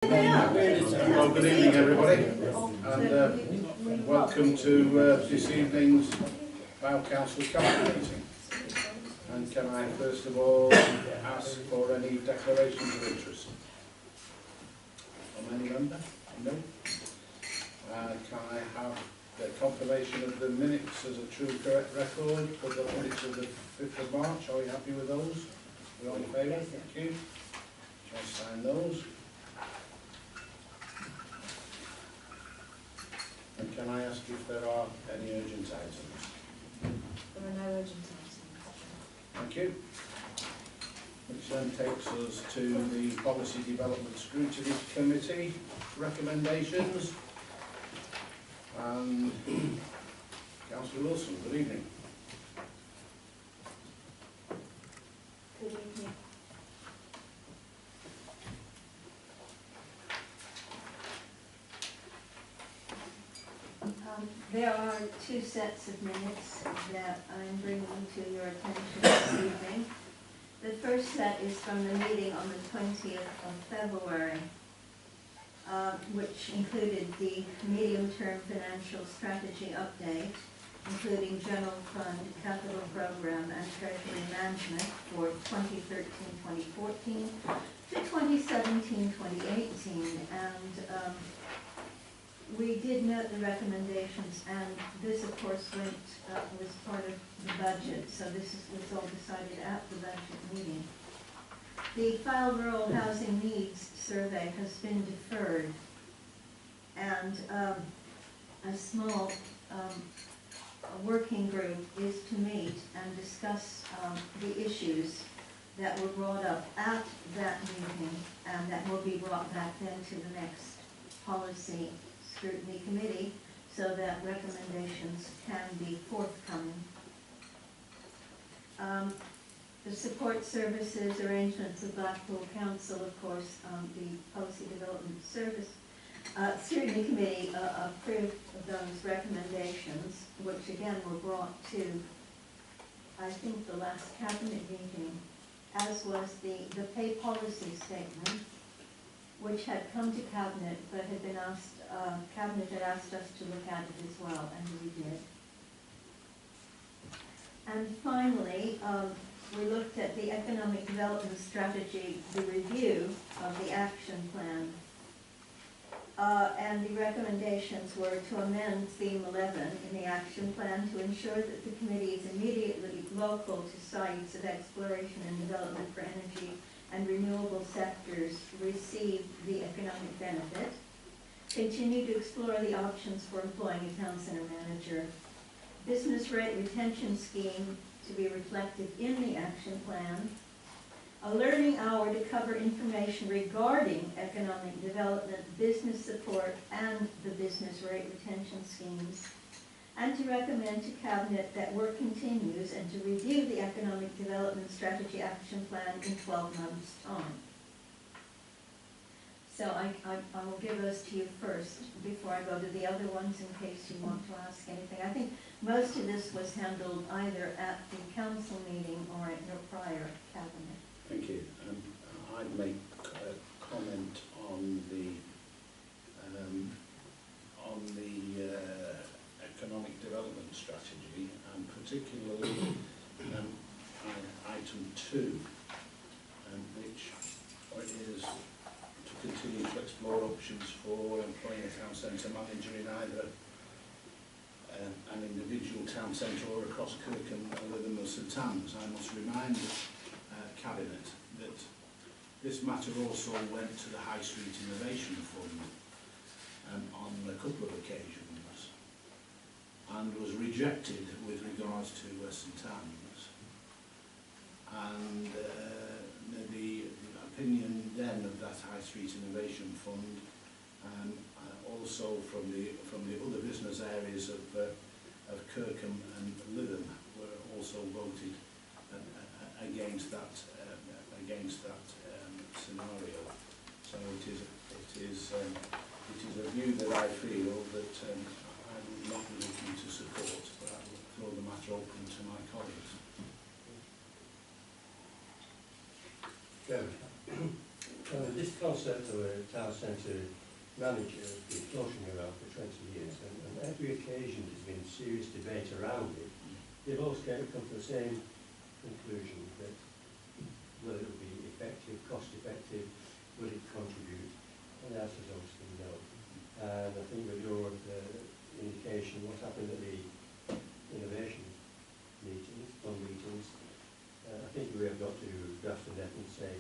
Well, good evening everybody, and welcome to this evening's Fylde Council Cabinet meeting. And can I first of all ask for any declarations of interest? From any member? No? Can I have the confirmation of the minutes as a true correct record for the minutes of the 5th of March? Are you happy with those? We're all in favour? Thank you. Shall I sign those? And can I ask if there are any urgent items? There are no urgent items. Thank you. Which then takes us to the Policy Development Scrutiny Committee recommendations. And Councillor Wilson, good evening. Good evening. There are two sets of minutes that I'm bringing to your attention this evening. The first set is from the meeting on the 20th of February, which included the medium-term financial strategy update, including general fund, capital program, and treasury management for 2013-2014 to 2017-2018. And we did note the recommendations, and this, of course, was part of the budget, so this was all decided at the budget meeting. The Fylde Rural Housing Needs Survey has been deferred, and a small working group is to meet and discuss the issues that were brought up at that meeting, and that will be brought back then to the next policy scrutiny committee, so that recommendations can be forthcoming. The support services arrangements of Blackpool Council, of course, the Policy Development Service Scrutiny Committee approved of those recommendations, which again were brought to, I think, the last cabinet meeting, as was the pay policy statement, which had come to cabinet but had been asked, cabinet had asked us to look at it as well, and we did. And finally, we looked at the economic development strategy, the review of the action plan, and the recommendations were to amend theme 11 in the action plan to ensure that the committee is immediately local to sites of exploration and development for energy and renewable sectors receive the economic benefit, continue to explore the options for employing a town centre manager, business rate retention scheme to be reflected in the action plan, a learning hour to cover information regarding economic development, business support, and the business rate retention schemes, and to recommend to Cabinet that work continues and to review the Economic Development Strategy Action Plan in 12 months' time. So I will give those to you first before I go to the other ones in case you want to ask anything. I think most of this was handled either at the council meeting or at your prior cabinet. Thank you. I'd make a comment on the economic development strategy, and particularly item 2, which is to continue to explore options for employing a town centre manager in either an individual town centre or across Kirkham, Lytham or St Anne's. I must remind Cabinet that this matter also went to the High Street Innovation Fund on a couple of occasions, and was rejected with regards to St Anne's. And the opinion then of that High Street Innovation Fund, also from the other business areas of Kirkham and Lytham, were also voted against that scenario. So it is a view that I feel that I would not be looking to support, but I will throw the matter open to my colleagues. This concept of a town centre manager has been floating around for 20 years, and every occasion there's been serious debate around it. They've always come to the same conclusion, that whether it would be effective, cost effective, would it contribute, and the answer is obviously no. And I think with your indication, what happened at the innovation meetings, fund meetings, I think we have got to grasp the net and say,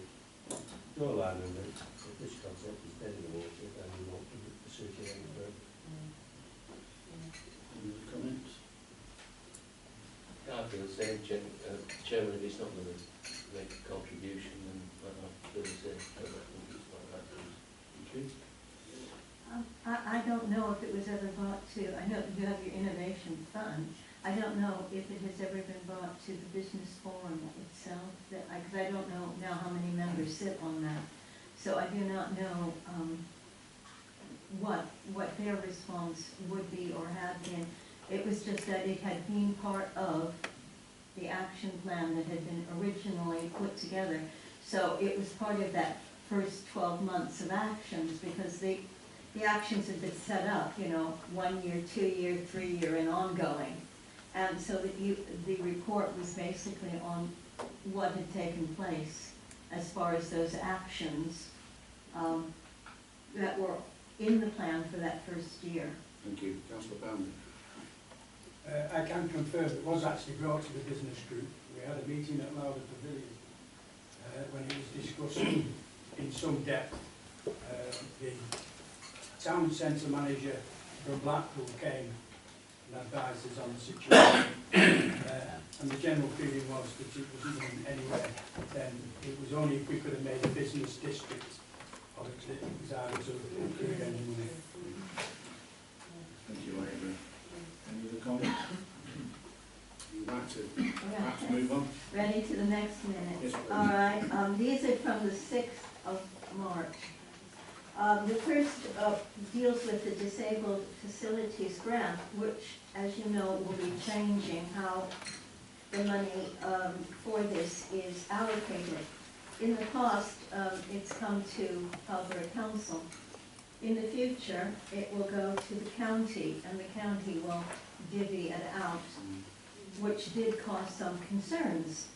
draw a line under it, that this concept is dead in the water and we won't pursue it any further. Any other comments? I feel the same, Chairman, if it's not going to make a contribution, then I feel the same. I don't think it's like that. Thank you. I don't know if it was ever brought to, I know you have your innovation fund. I don't know if it has ever been brought to the business forum itself, because I don't know now how many members sit on that. So I do not know what their response would be or had been. It was just that it had been part of the action plan that had been originally put together. So it was part of that first 12 months of actions, because the actions had been set up, 1 year, 2 year, 3 year, and ongoing. And so the report was basically on what had taken place as far as those actions that were in the plan for that first year. Thank you. Councillor Pound. I can confirm it was actually brought to the business group. We had a meeting at Lauder Pavilion when it was discussed in some depth. The town centre manager from Blackpool came and advised us on the situation, and the general feeling was that it wasn't going anywhere. Then it was only if we could have made a business district of it that it was out of include any money. Thank you, I agree. Any other comments? You'd like to move on? Ready to the next minute? Yes, please. All right, these are from the 6th of March. The first deals with the Disabled Facilities Grant, which, as you know, will be changing how the money for this is allocated. In the past, it's come to Fylde Council. In the future, it will go to the county, and the county will divvy it out, which did cause some concerns.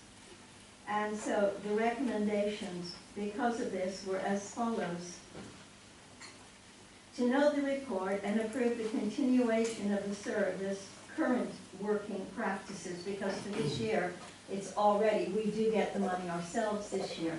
And so the recommendations, because of this, were as follows. To know the report and approve the continuation of the service current working practices, because for this year, it's already, we do get the money ourselves this year.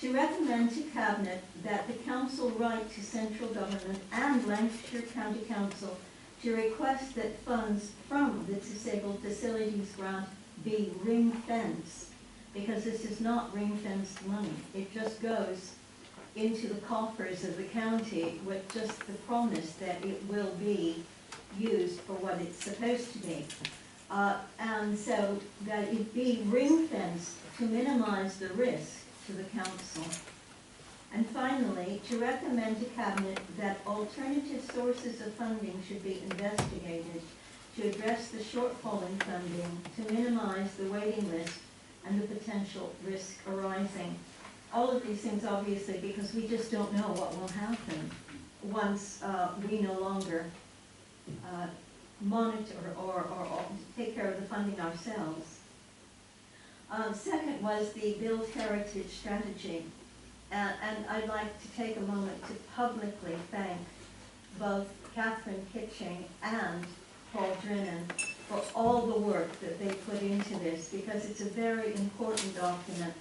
To recommend to Cabinet that the Council write to Central Government and Lancashire County Council to request that funds from the Disabled Facilities Grant be ring-fenced, because this is not ring-fenced money. It just goes into the coffers of the county with just the promise that it will be used for what it's supposed to be. And so that it be ring-fenced to minimize the risk to the council. And finally, to recommend to Cabinet that alternative sources of funding should be investigated to address the shortfall in funding, to minimize the waiting list and the potential risk arising. All of these things, obviously, because we just don't know what will happen once we no longer monitor or take care of the funding ourselves. Second was the Build Heritage Strategy. And I'd like to take a moment to publicly thank both Catherine Kitching and Paul Drennan for all the work that they put into this, because it's a very important document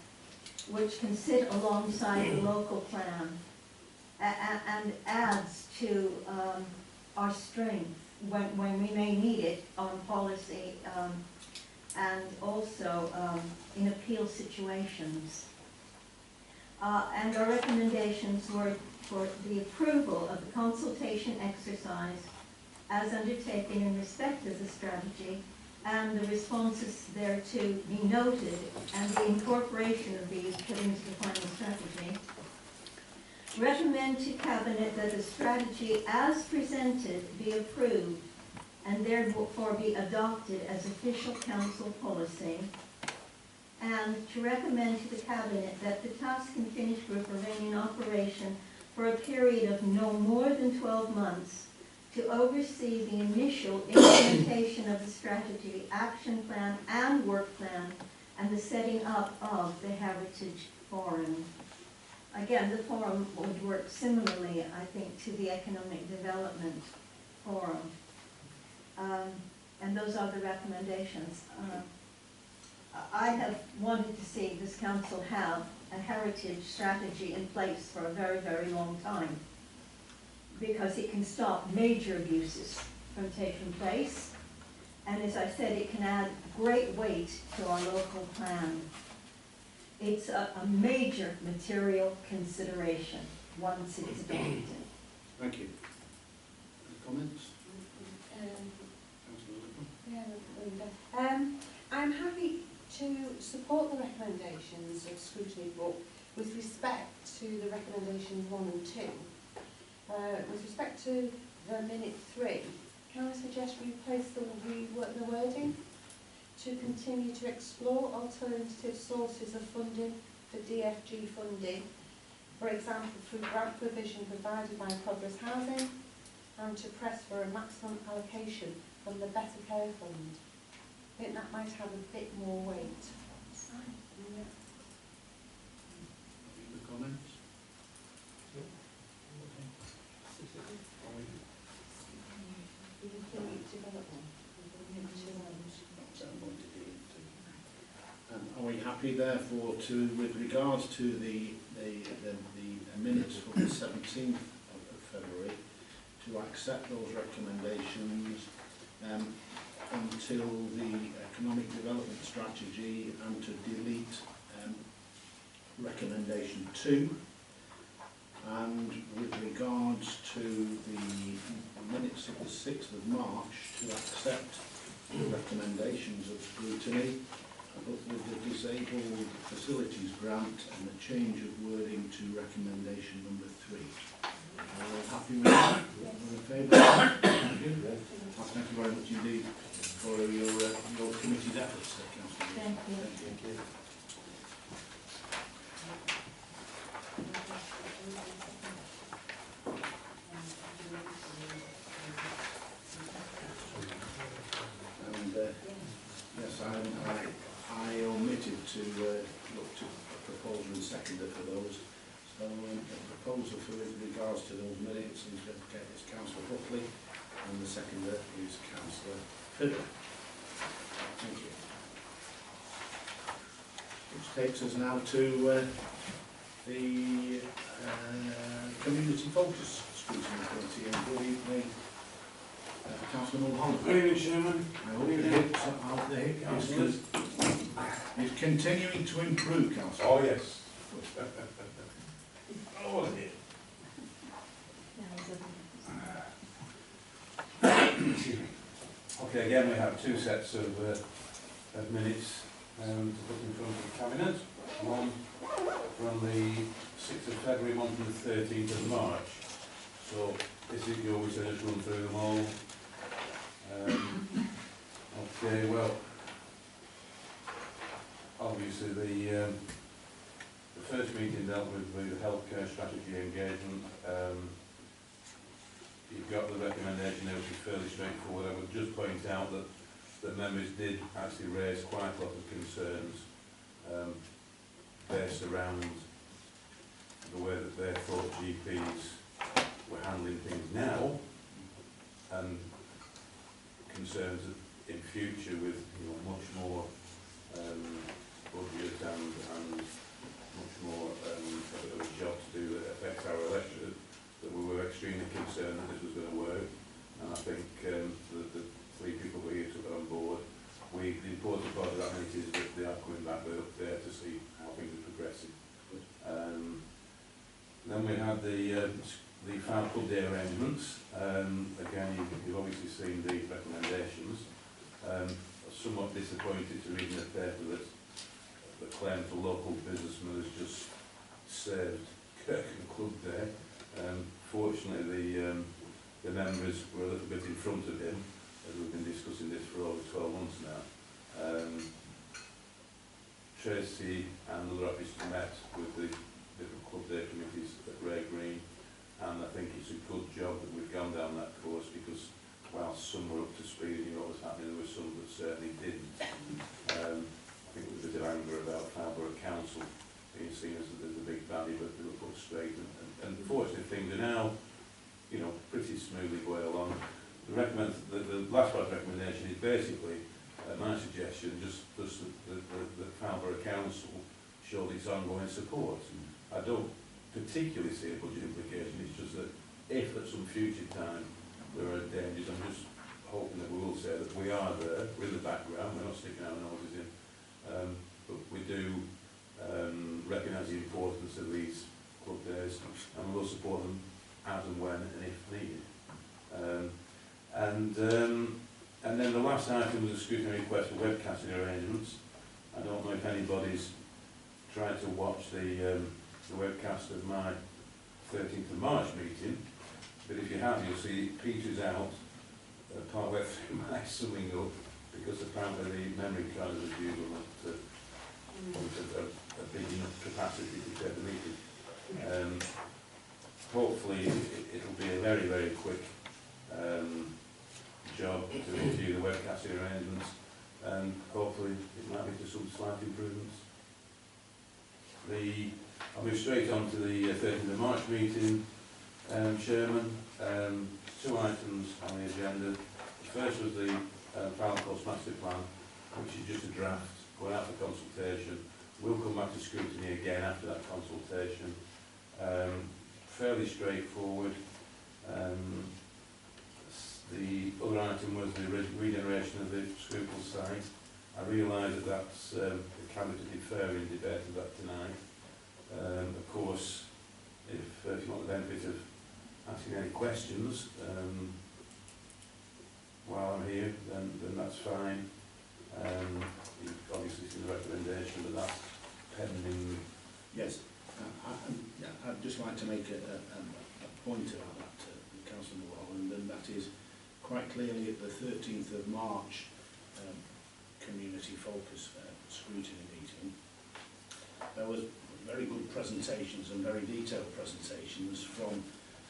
which can sit alongside the local plan and adds to our strength when we may need it on policy and also in appeal situations. And our recommendations were for the approval of the consultation exercise as undertaken in respect of the strategy, and the responses thereto be noted, and the incorporation of these put into the final strategy. Recommend to Cabinet that the strategy as presented be approved and therefore be adopted as official council policy. and to recommend to the Cabinet that the Task and Finish Group remain in operation for a period of no more than 12 months to oversee the initial implementation of the strategy, action plan, and work plan, and the setting up of the Heritage Forum. Again, the forum would work similarly, I think, to the Economic Development Forum. And those are the recommendations. I have wanted to see this council have a heritage strategy in place for a very, very long time, because it can stop major abuses from taking place. And as I said, it can add great weight to our local plan. It's a major material consideration once it's adopted. Thank you. Any comments? I'm happy to support the recommendations of scrutiny, but with respect to the recommendations 1 and 2, with respect to the minute 3, can I suggest we replace the wording to continue to explore alternative sources of funding for DFG funding, for example through grant provision provided by Progress Housing, and to press for a maximum allocation from the Better Care Fund. I think that might have a bit more weight. Yeah. Any comments? Are we happy therefore to, with regards to the minutes for the 17th of February, to accept those recommendations until the economic development strategy, and to delete recommendation 2, and with regards to the minutes of the 6th of March, to accept the recommendations of scrutiny, but with the disabled facilities grant and the change of wording to recommendation number 3. Are you all happy with that? All in favour? Thank you. Thank you very much indeed for your committee's efforts, Councillor. Thank you. Thank you. And yes, I omitted to look to a proposer and seconder for those. So the proposal for with regards to those minutes is Councillor Buckley, and the seconder is Councillor Fylde. Thank you. Which takes us now to the community focus scrutiny committee, and good evening, Councillor Mulholland. Good evening, Chairman. I hope the hips out there, Councillors. It's continuing to improve, Councillor. Oh, yes. Oh, dear. Okay, again, we have 2 sets of minutes to put in front of the Cabinet. One from the 6th of February, one from the 13th of March. So, this is your wish to just run through them all. Okay, well, obviously the first meeting dealt with the healthcare strategy engagement. You've got the recommendation there, which is fairly straightforward. I would just point out that the members did actually raise quite a lot of concerns based around the way that they thought GPs were handling things now, and concerns that in future with much more budget and much more of a job to do that affects our electorate, that we were extremely concerned that this was going to work. And I think the 3 people who here took it on board. The important part of that meeting is that they are coming back up there to see how things are progressing. Then we had the final club day arrangements. Again, you've obviously seen the recommendations. Somewhat disappointed to read in the paper that the claim for local businessmen has just saved Kirk and Club Day. Fortunately, the members were a little bit in front of him, as we've been discussing this for over 12 months now. Tracy and other officers met with the different club day committees at Ray Green, and I think it's a good job that we've gone down that course, because while some were up to speed and knew what was happening, there were some that certainly didn't. I think there was a bit of anger about Fylde Council being seen as a big valley, but they were put straight, and fortunately things are now, you know, pretty smoothly going along. The last part of the recommendation is basically my suggestion, just that the Fylde Council showed its ongoing support. I don't particularly see a budget implication, it's just that if at some future time there are dangers, I'm just hoping that we will say that we are there, we're in the background, we're not sticking our noses in, but we do recognise the importance of these club days, and we'll support them as and when and if needed. And then the last item was a scrutiny request for webcasting arrangements. I don't know if anybody's tried to watch the webcast of my 13th of March meeting, but if you have, you'll see it peters out partway through my summing up, because apparently the memory card of the bugle not a big enough capacity to take the meeting. Hopefully it'll be a very, very quick job to review the webcasting arrangements, and hopefully it might lead to some slight improvements. I'll move straight on to the 13th of March meeting, Chairman. Two items on the agenda. The first was the Fylde Coast Master Plan, which is just a draft going out for consultation. We'll come back to scrutiny again after that consultation. Fairly straightforward. The other item was the regeneration of the Scruple site. I realise that that's the candidate deferring debate of that tonight. Of course, if you want the benefit of asking any questions while I'm here, then that's fine. You've obviously seen the recommendation, but that's pending. Yes, I'd just like to make a point about that, Councillor Walland, and that is quite clearly at the 13th of March community focus scrutiny meeting, there was very good presentations and very detailed presentations from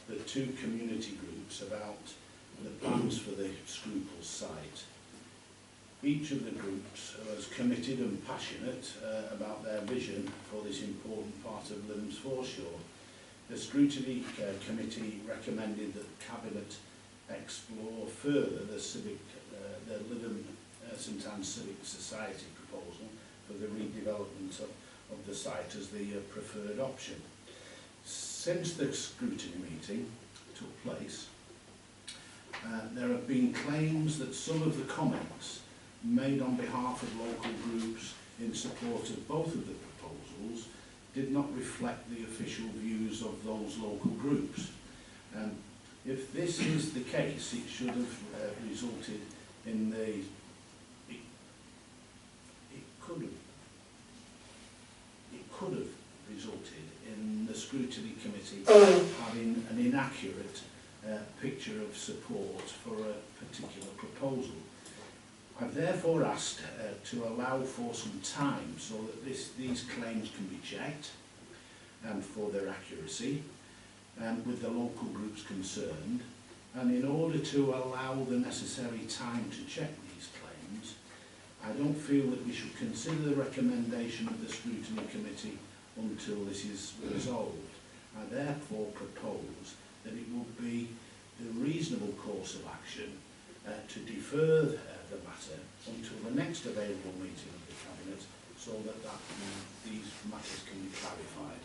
the two community groups about the plans for the Scruples site. Each of the groups was committed and passionate about their vision for this important part of Lythams foreshore. The Scrutiny Committee recommended that Cabinet explore further the Lytham St Anne's Civic Society proposal for the redevelopment of the site as the preferred option. Since the scrutiny meeting took place, there have been claims that some of the comments made on behalf of local groups in support of both of the proposals did not reflect the official views of those local groups. If this is the case, it should have resulted in the... It could have resulted in the Scrutiny Committee having an inaccurate picture of support for a particular proposal. I've therefore asked to allow for some time so that these claims can be checked and for their accuracy with the local groups concerned, and in order to allow the necessary time to check these claims, I don't feel that we should consider the recommendation of the Scrutiny Committee until this is resolved. I therefore propose that it would be the reasonable course of action to defer the matter until the next available meeting of the Cabinet, so that these matters can be clarified.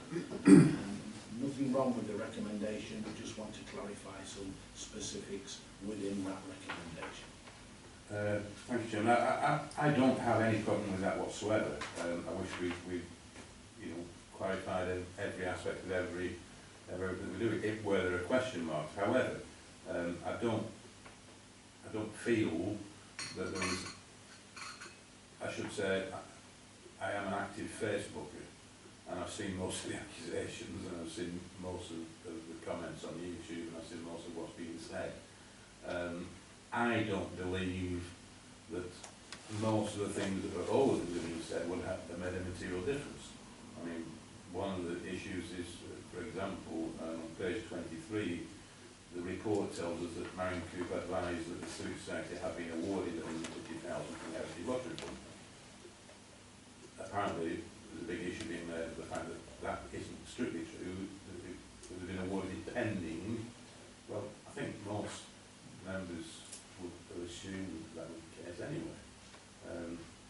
Nothing wrong with the recommendation, we just want to clarify some specifics within that recommendation. Thank you, Chairman. I don't have any problem with that whatsoever. I wish we clarified every aspect of everything we do, if were there are question marks. However, I don't feel that there is, I should say, I am an active Facebooker, and I've seen most of the accusations, and I've seen most of the comments on YouTube, and I've seen most of what's being said. I don't believe that most of the things that were always being said would have made a material difference. I mean, one of the issues is, for example, on page 23, the report tells us that Marion Cooper advised that the Civic Society had been awarded £150,000 from the Heritage Lottery Fund. Apparently, there's a big issue being made of the fact that that isn't strictly true. They've been awarded pending. Well, I think most members would assume that was the case anyway.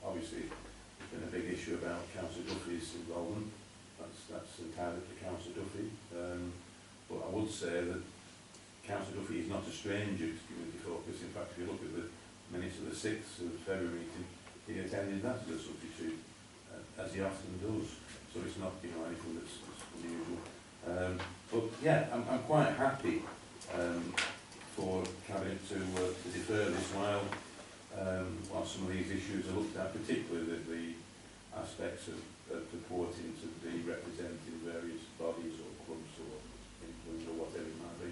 Obviously, there's been a big issue about Councillor Duffy's involvement. That's entirely to Councillor Duffy. But I would say that Councillor Duffy is not a stranger to community focus. In fact, if you look at the minutes of the 6th of February meeting, he attended that as a substitute, as he often does. So it's not, anything that's unusual. But yeah, I'm quite happy for Cabinet to defer this while some of these issues are looked at, particularly the aspects of purporting to be representing various bodies or clubs or influence or whatever it might be.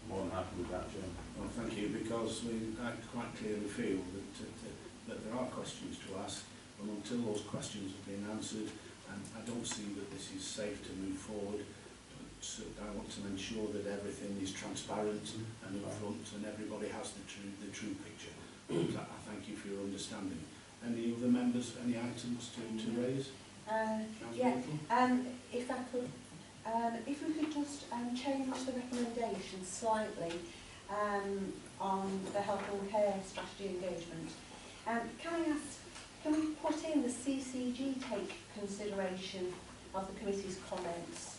More than happy with that, Jim. Well, thank you, because I quite clearly feel that there are questions to ask, and until those questions have been answered, and I don't see that this is safe to move forward. So I want to ensure that everything is transparent and upfront, and everybody has the true picture. I thank you for your understanding. Any other members, any items to raise? If I could, if we could just change the recommendation slightly on the health and care strategy engagement. Can I ask, can we put in the CCG take consideration of the committee's comments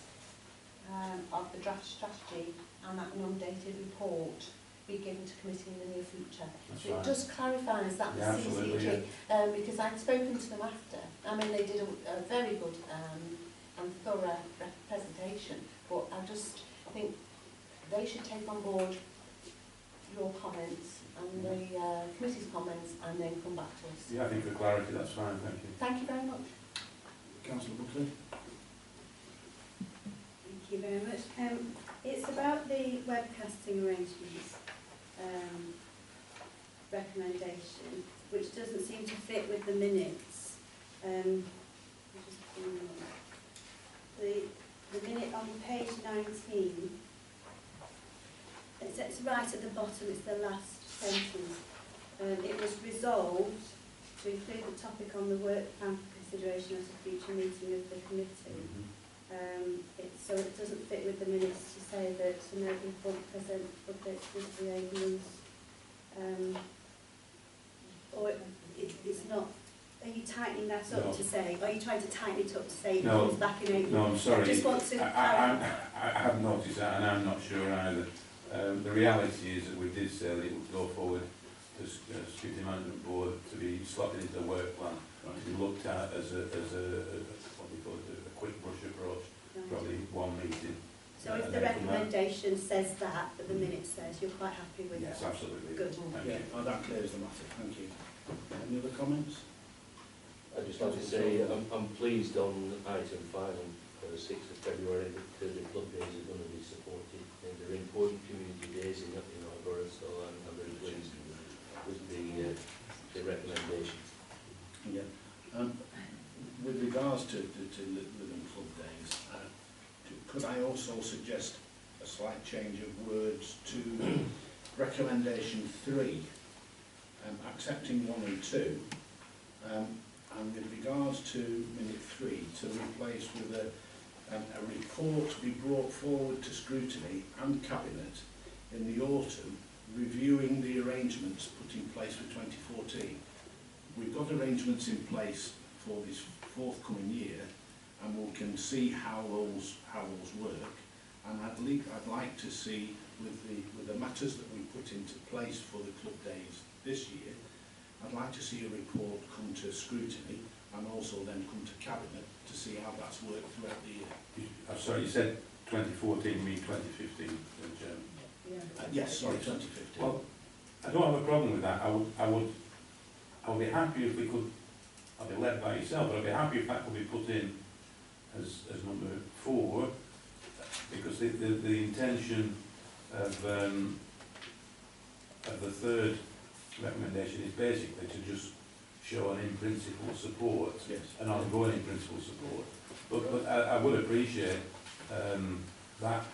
of the draft strategy and that an updated report be given to committee in the near future? That's So right. it just clarifies that Yeah, with CCG, because I'd spoken to them after. I mean, they did a very good and thorough presentation, but I just think they should take on board your comments and the committee's comments and then come back to us. Yeah, I think for clarity that's fine, thank you. Thank you very much. Councillor Buckley? Thank you very much. It's about the webcasting arrangements recommendation, which doesn't seem to fit with the minutes. The minute on page 19, it's right at the bottom, it's the last sentence. It was resolved to include the topic on the work plan for consideration at a future meeting of the committee. So it doesn't fit with the minutes to say that nobody won't present updates with the ambulance. It's not. Are you tightening that up to say? Are you trying to tighten it up to say it comes back in April? No, I'm sorry. I just want to. I have noticed that, and I'm not sure either. The reality is that we did say that it would go forward to Security Management Board to be slotted into a work plan, to be looked at as a what we call it, a quick brush approach, probably one meeting. So if the recommendation says that, but the minute says, you're quite happy with Yes, that? absolutely. Good. Thank Yeah, you. that clears the matter, thank you. Any other comments? I'd just like to say I'm pleased on item 5 on the 6th of February that the club days are going to be supported. They're important community days in our borough, so I'm very pleased with the recommendation. Yeah. With regards to Living Club Days, could I also suggest a slight change of words to recommendation 3, accepting 1 and 2, and with regards to minute 3, to replace with a report to be brought forward to scrutiny and cabinet in the autumn, reviewing the arrangements put in place for 2014. We've got arrangements in place for this forthcoming year, and we can see how those work. And I'd like to see with the matters that we put into place for the club days this year, I'd like to see a report come to scrutiny and also then come to cabinet to see how that's worked throughout the year. I'm sorry, you said 2014, you mean 2015, Chairman? Yes, sorry, 2015. Well, I don't have a problem with that. I would be happy if we could. I'll be led by yourself, but I'd be happy if that could be put in as number 4, because the intention of the third recommendation is basically to just show an in-principle support, Yes. an ongoing in-principle support. But I would appreciate that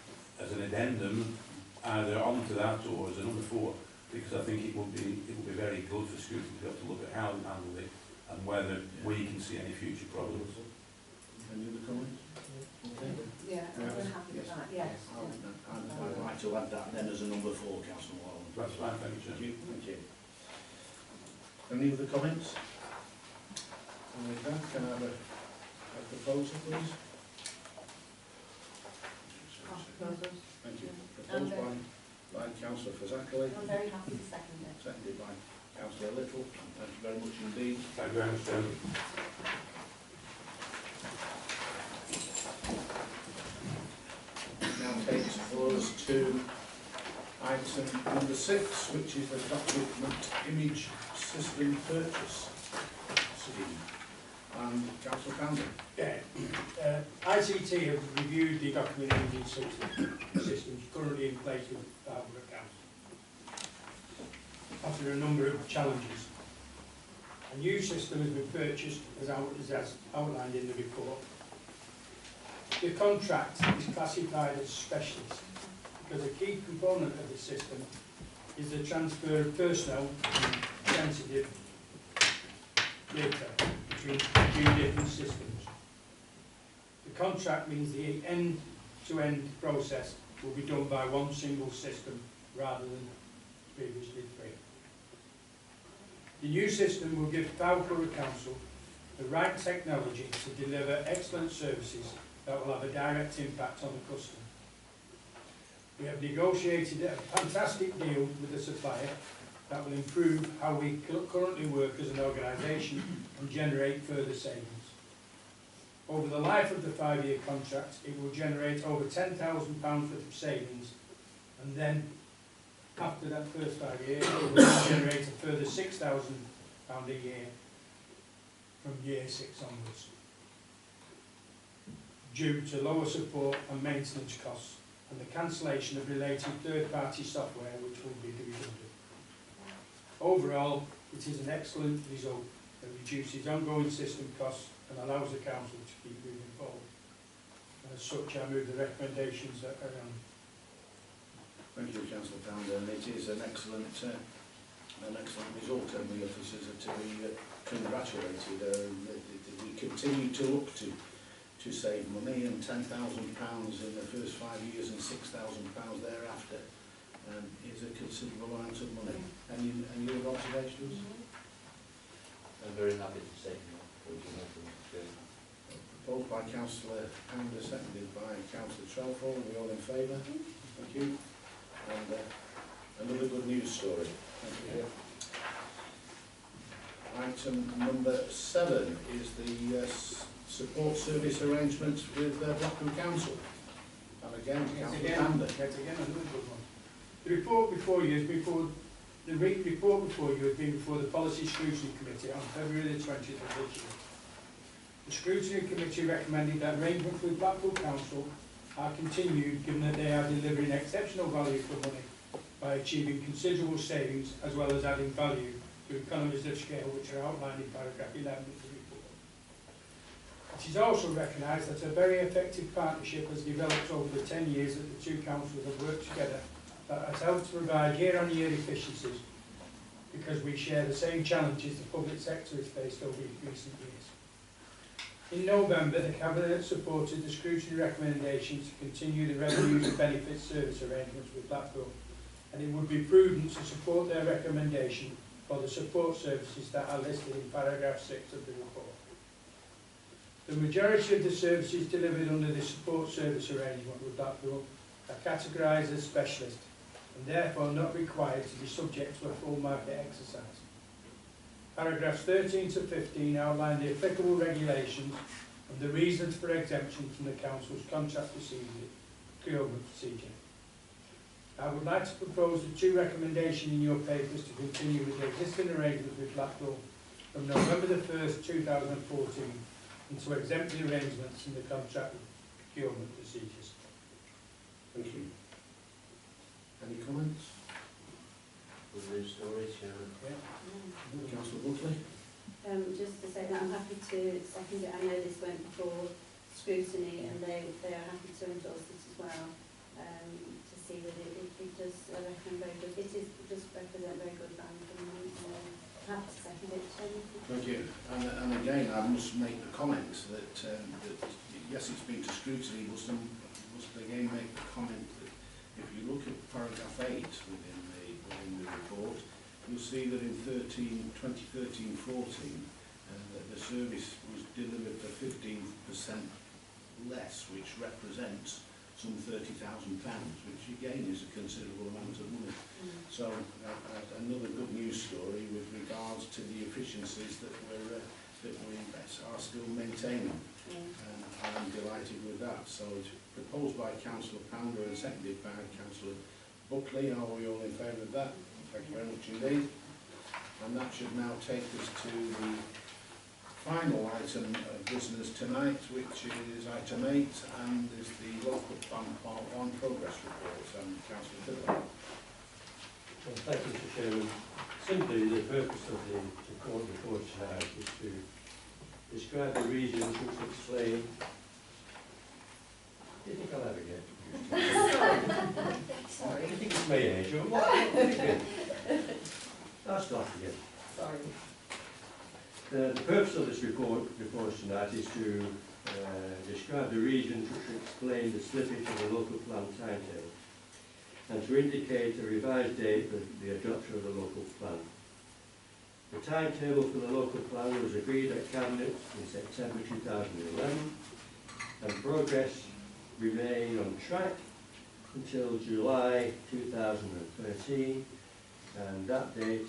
as an addendum, either onto that or as a number 4, because I think it would be very good for scrutiny to be able to look at how we handle it and whether we can see any future problems. Any other comments? Okay. Yeah, I'm very happy with that, yes. I'd like to add that then as a number 4, Councillor Warren. That's fine, thank you, Thank Chair. you. Thank you. Any other comments? And with that, can I have a proposal, please? Proposals. Thank you. Proposed by Councillor Fazackerley, I'm very happy to second it. seconded by Councillor Little. And thank you very much indeed. Thank you very much, Chairman. Now takes us to item number 6, which is the document image system purchase scheme. And Councillor Camden. Yeah, ICT have reviewed the document imaging systems currently in place with Fylde Council. After a number of challenges, a new system has been purchased as outlined in the report. The contract is classified as specialist because a key component of the system is the transfer of personal and sensitive data between two different systems. The contract means the end-to-end process will be done by one single system rather than previously 3. The new system will give Fylde Council the right technology to deliver excellent services that will have a direct impact on the customer. We have negotiated a fantastic deal with the supplier that will improve how we currently work as an organisation and generate further savings. Over the life of the 5-year contract, it will generate over £10,000 worth of savings, and then after that first 5 years, it will generate a further £6,000 a year from year 6 onwards, due to lower support and maintenance costs and the cancellation of related third-party software which will be redundant. Overall, it is an excellent result that reduces ongoing system costs and allows the council to keep moving forward. And as such, I move the recommendations that are on. Thank you, Councillor Pounder, and it is an excellent result, and the officers are to be congratulated. We continue to look to save money, and £10,000 in the first 5 years and £6,000 thereafter is a considerable amount of money. Any other observations? I'm very happy to say that. Proposed by Councillor Pounder, seconded by Councillor Trelfall. Are we all in favour? Thank you. And another good news story. Thank you. Item number 7 is the support service arrangements with Blackpool Council. And again, Councillor Pounder. Yet again, another good one. The report before you has been before the Policy Scrutiny Committee on February the 20th of this year. The Scrutiny Committee recommended that arrangements with Blackpool Council are continued, given that they are delivering exceptional value for money by achieving considerable savings as well as adding value to economies of scale which are outlined in paragraph 11 of the report. It is also recognised that a very effective partnership has developed over the 10 years that the two councils have worked together that has helped to provide year-on-year efficiencies because we share the same challenges the public sector has faced over recent years. In November, the Cabinet supported the scrutiny recommendation to continue the revenues and benefits service arrangements with Blackpool, and it would be prudent to support their recommendation for the support services that are listed in paragraph 6 of the report. The majority of the services delivered under the support service arrangement with Blackpool are categorised as specialist and therefore not required to be subject to a full market exercise. Paragraphs 13 to 15 outline the applicable regulations and the reasons for exemption from the Council's contract procurement procedure. I would like to propose the 2 recommendations in your papers to continue with the existing arrangements with Blackpool from November the 1st, 2014 and to exempt the arrangements in the contract procurement procedures. Thank you. Any comments? Good news story, Chairman. Councillor Buckley? just to say that I'm happy to second it. I know this went before scrutiny and they are happy to endorse it as well, to see that it does recommend very good. It does represent very good value for money, so I'm happy to second it. Thank you. And again, I must make the comment that, that yes, it's been to scrutiny, must again make the comment that if you look at paragraph 8 within the report, you'll see that in 2013-14, that the service was delivered for 15% less, which represents some £30,000, which again is a considerable amount of money. So another good news story with regards to the efficiencies that we are still maintaining. And I'm delighted with that. So it's proposed by Councillor Pounder and seconded by Councillor Buckley. Are we all in favour of that? Thank you very much indeed. And that should now take us to the final item of business tonight, which is item 8, and is the local plan part 1 progress report. And Councillor Fylde. Well, thank you, Mr. Chairman. Simply, the purpose of the report tonight is to describe the reasons which explain. Do you think I'll ever get? Sorry. I think it's my age, or what? I'll start again. Sorry. The purpose of this report tonight is to describe the reasons which explain the slippage of the local plan timetable and to indicate a revised date for the adoption of the local plan. The timetable for the local plan was agreed at Cabinet in September 2011 and progress remained on track until July 2013, and that date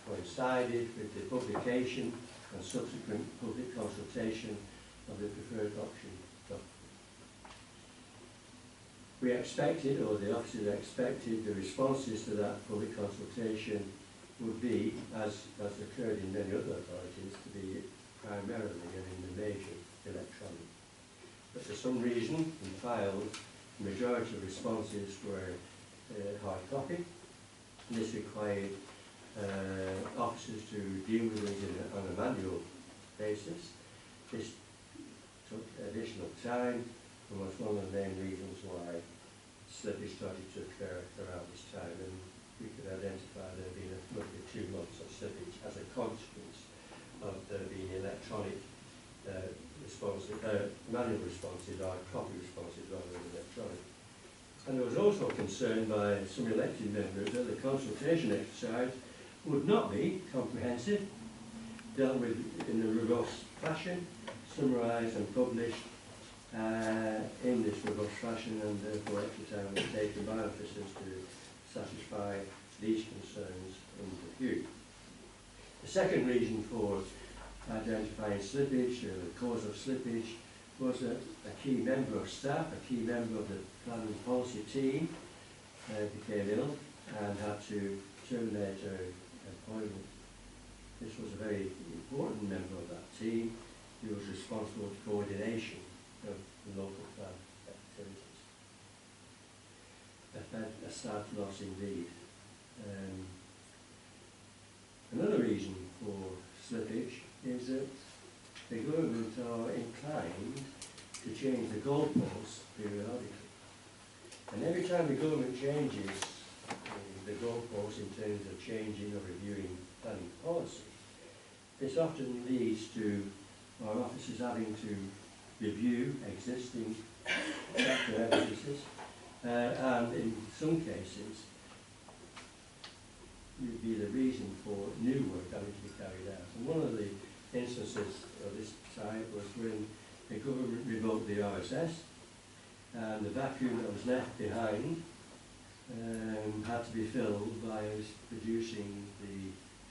coincided with the publication and subsequent public consultation of the preferred option document. We expected, or the officers expected, the responses to that public consultation would be, as occurred in many other authorities, to be primarily and in the major electronic. But for some reason, we filed, the majority of responses were hard copy, and this required officers to deal with these on a manual basis. This took additional time and was one of the main reasons why slippage started to occur around this time, and we could identify there had been roughly 2 months of slippage as a consequence of there being electronic manual responses or copy responses rather than electronic. And there was also concern by some elected members that the consultation exercise would not be comprehensive, dealt with in a robust fashion, summarised and published in this robust fashion, and therefore extra time was taken by officers to satisfy these concerns under review. The second reason for identifying slippage, the cause of slippage, was that a key member of staff, a key member of the planning policy team became ill and had to terminate her employment. This was a very important member of that team who was responsible for coordination of the local plan activities. A staff loss indeed. Another reason for slippage is that the government are inclined to change the goalposts periodically. And every time the government changes the goalposts in terms of changing or reviewing planning policy, this often leads to our officers having to review existing chapter evidences, and in some cases would be the reason for new work having to be carried out. And one of the instances of this type was when the government revoked the RSS, and the vacuum that was left behind had to be filled by us producing the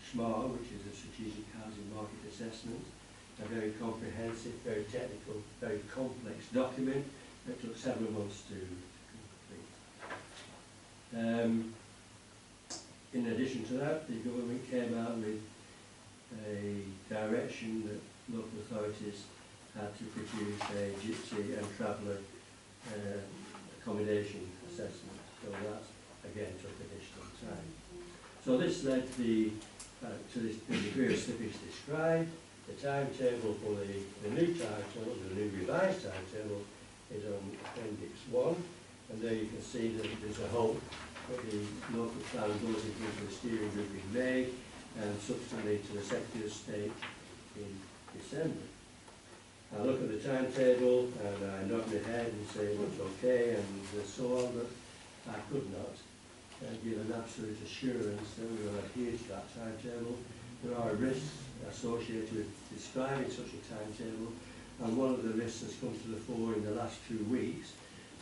SMAR, which is a Strategic Housing Market Assessment, a very comprehensive, very technical, very complex document that took several months to complete. In addition to that, the government came out with a direction that local authorities had to produce a gypsy and traveller accommodation assessment. So that again took additional time. So this led the to the degree of slippage described. The timetable for the new timetable, the new revised timetable, is on Appendix 1, and there you can see that there's a hope that the local plan goes into the steering group in May and subsequently to the Secretary of State in December. I look at the timetable and I nod my head and say it looks okay and so on, but I could not give an absolute assurance that we will adhere to that timetable. There are risks associated with describing such a timetable, and one of the risks has come to the fore in the last 2 weeks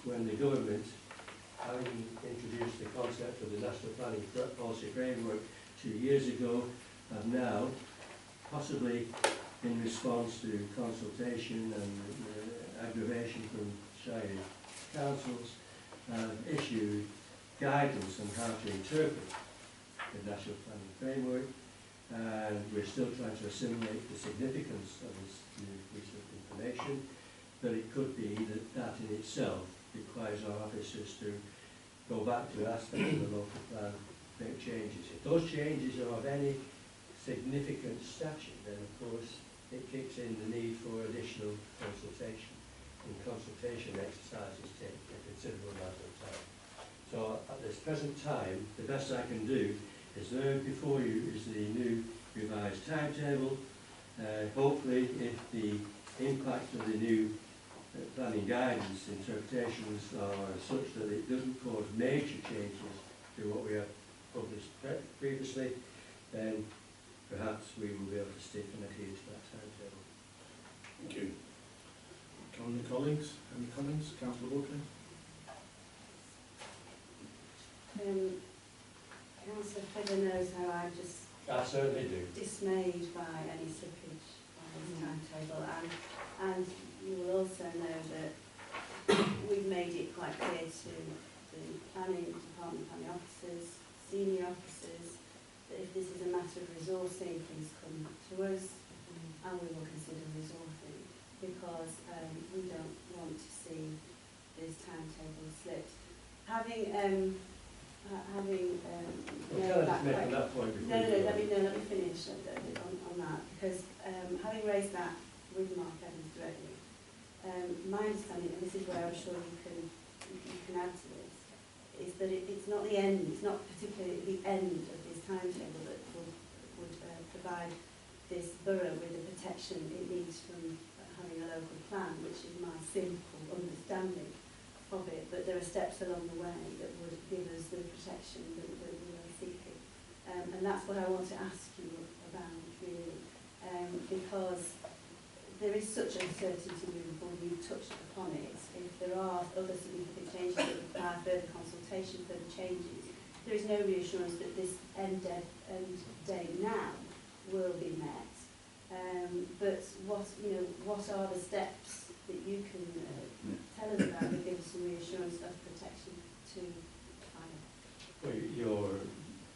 when the government, having introduced the concept of the National Planning Policy Framework 2 years ago, have now, possibly in response to consultation and aggravation from Shire councils, issued guidance on how to interpret the National Planning Framework, and we're still trying to assimilate the significance of this new piece of information, but it could be that that in itself requires our officers to go back to aspects of the local plan, make changes. If those changes are of any significant stature, then of course it kicks in the need for additional consultation, and consultation exercises take a considerable amount of time. So at this present time, the best I can do is there before you is the new revised timetable. Hopefully, if the impact of the new planning guidance interpretations are such that it doesn't cause major changes to what we have published previously, then perhaps we will be able to stick and adhere to that timetable. Thank you. Colleagues, any comments? Councillor Woodley? Councillor Fylde knows how I'm just I certainly do. dismayed by any slippage on this timetable, and you will also know that we've made it quite clear to the planning department, planning officers, senior officers, that if this is a matter of resourcing, please come to us and we will consider resourcing, because we don't want to see this timetable slipped. Having Well, can I just make on that point before you go on? let me finish on that, because having raised that with Mark Evans directly, my understanding, and this is where I'm sure you can add to this, is that it's not the end, it's not particularly the end of this timetable that would provide this borough with the protection it needs from having a local plan, which is my simple understanding of it, but there are steps along the way that would give us the protection that we are seeking. And that's what I want to ask you about, really, because there is such uncertainty moving forward. You've touched upon it. If there are other significant changes that require further consultation, further changes, there is no reassurance that this end date now will be met. But what are the steps that you can tell us about that give us some reassurance of protection to fire? Well, your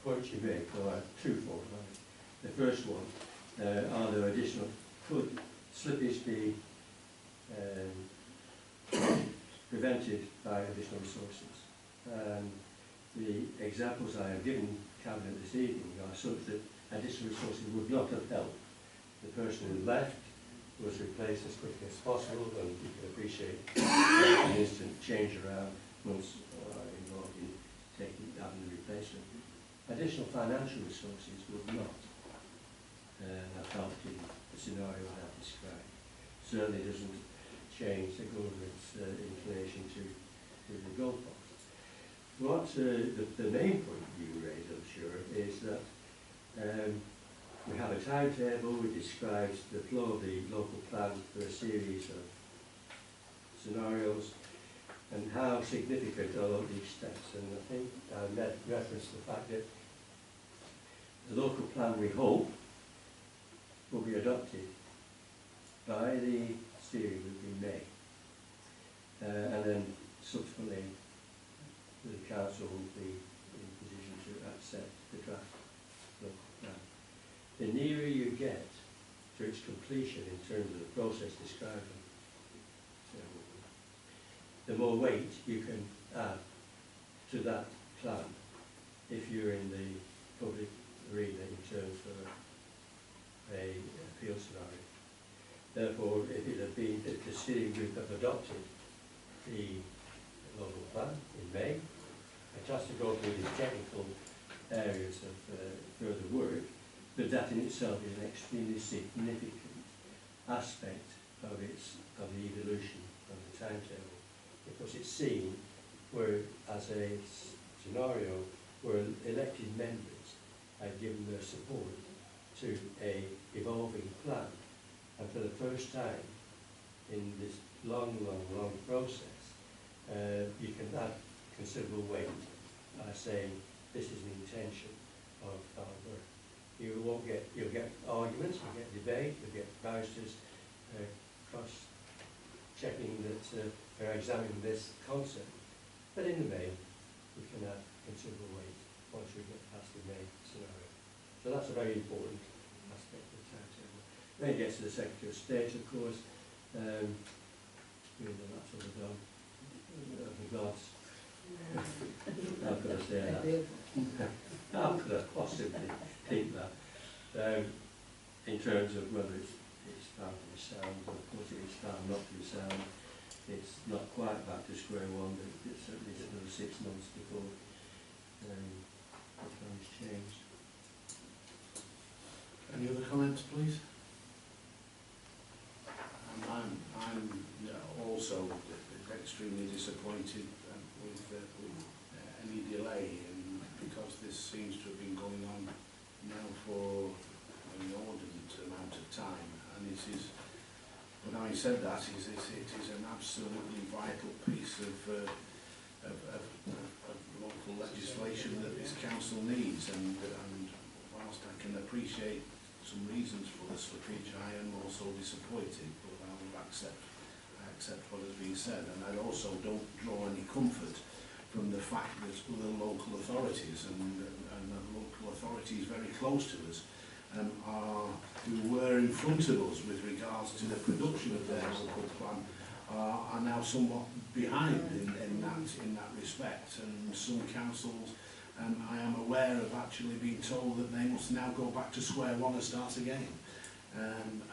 points you make are twofold. Right? The first one, are there additional, could slippage be prevented by additional resources? The examples I have given Cabinet this evening are such that additional resources would not have helped. The person who left was replaced as quickly as possible, and you can appreciate an instant change around once involved in taking that and the replacement. Additional financial resources would not have helped in the scenario that I've described. Certainly doesn't change the government's inclination to the goalpost. What the main point you raise, I'm sure, is that we have a timetable which describes the flow of the local plan for a series of scenarios and how significant are these steps. And I think I made reference to the fact that the local plan, we hope, will be adopted by the steering group in May. And then subsequently the council will be in position to accept the draft local plan. The nearer you get to its completion in terms of the process described, the more weight you can add to that plan if you're in the public arena in terms of a appeal scenario. Therefore, if it had been that the steering group have adopted the local plan in May, it has to go through these technical areas of further work, but that in itself is an extremely significant aspect of the evolution of the timetable, because it's seen where, as a scenario, where elected members have given their support to a evolving plan, and for the first time in this long process, you can add considerable weight by saying this is the intention of our work. You'll get arguments, you'll get debate, you'll get barristers cross-checking that they're examining this concept. But in the main, we can add considerable weight once we get past the main scenario. So that's a very important aspect of the timetable. Then it gets to the Secretary of State, of course. That sort of regards. How could I say that? How could I possibly think that? In terms of whether it's found to be sound, of course it is found not to be sound. It's not quite back to square one, but it's certainly another 6 months before the plan is changed. Any other comments, please? I'm also extremely disappointed with any delay, because this seems to have been going on now for an inordinate amount of time, and it is, but having said that, it is an absolutely vital piece of local legislation that this council needs, and whilst I can appreciate some reasons for the slippage, I am also disappointed, but I will accept what has been said, and I also don't draw any comfort from the fact that other local authorities and local authorities very close to us who were in front of us with regards to the production of their local plan are now somewhat behind in that respect, and some councils I am aware of actually being told that they must now go back to square one and start again, and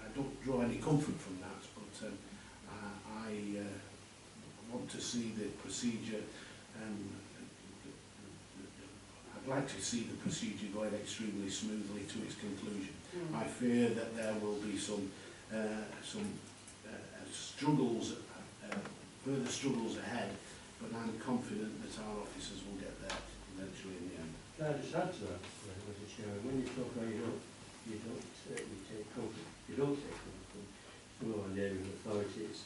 I don't draw any comfort from that, but I want to see the procedure. I'd like to see the procedure going extremely smoothly to its conclusion. I fear that there will be some struggles, further struggles ahead, but I'm confident that our officers will get there eventually in the end. Can I just add to that, Mr. Chairman? When you talk about you don't take comfort from some of our neighbouring authorities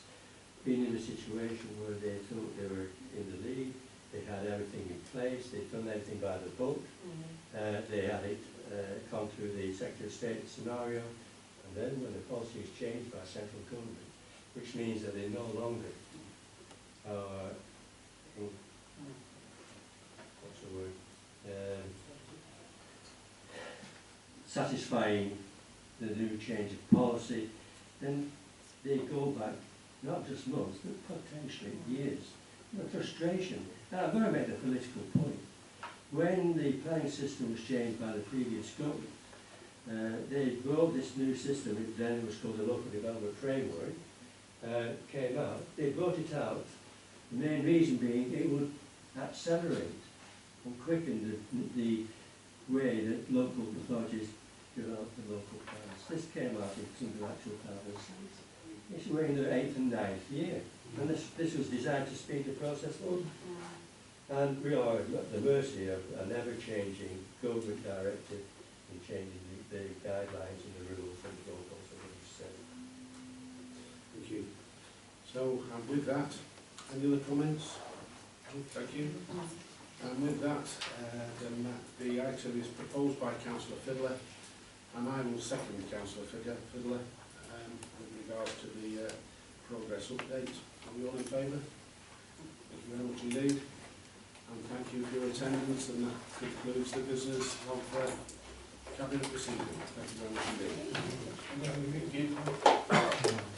being in a situation where they thought they were in the lead, they had everything in place, they'd done everything by the book, they had it gone through the Secretary of State scenario, and then when the policy is changed by central government, which means that they no longer are satisfying the new change of policy, then they go back not just months, but potentially years. The frustration. Now, I'm going to make a political point. When the planning system was changed by the previous government, they brought this new system, which then was called the Local Development Framework, came out. They brought it out, the main reason being it would accelerate and quicken the way that local authorities develop the local plans. This came out in some actual plans. It's we're in the 8th and 9th year, and this was designed to speed the process up. And we are at the mercy of an ever-changing government directive in changing the guidelines and the rules and the goalposts that we've set. Thank you. So, with that, any other comments? Thank you. And with that, then the item is proposed by Councillor Fylde, and I will second Councillor Fylde with regards to the progress update. Are we all in favour? Thank you very much indeed. And thank you for your attendance, and that concludes the business of Cabinet proceedings. Thank you very much indeed.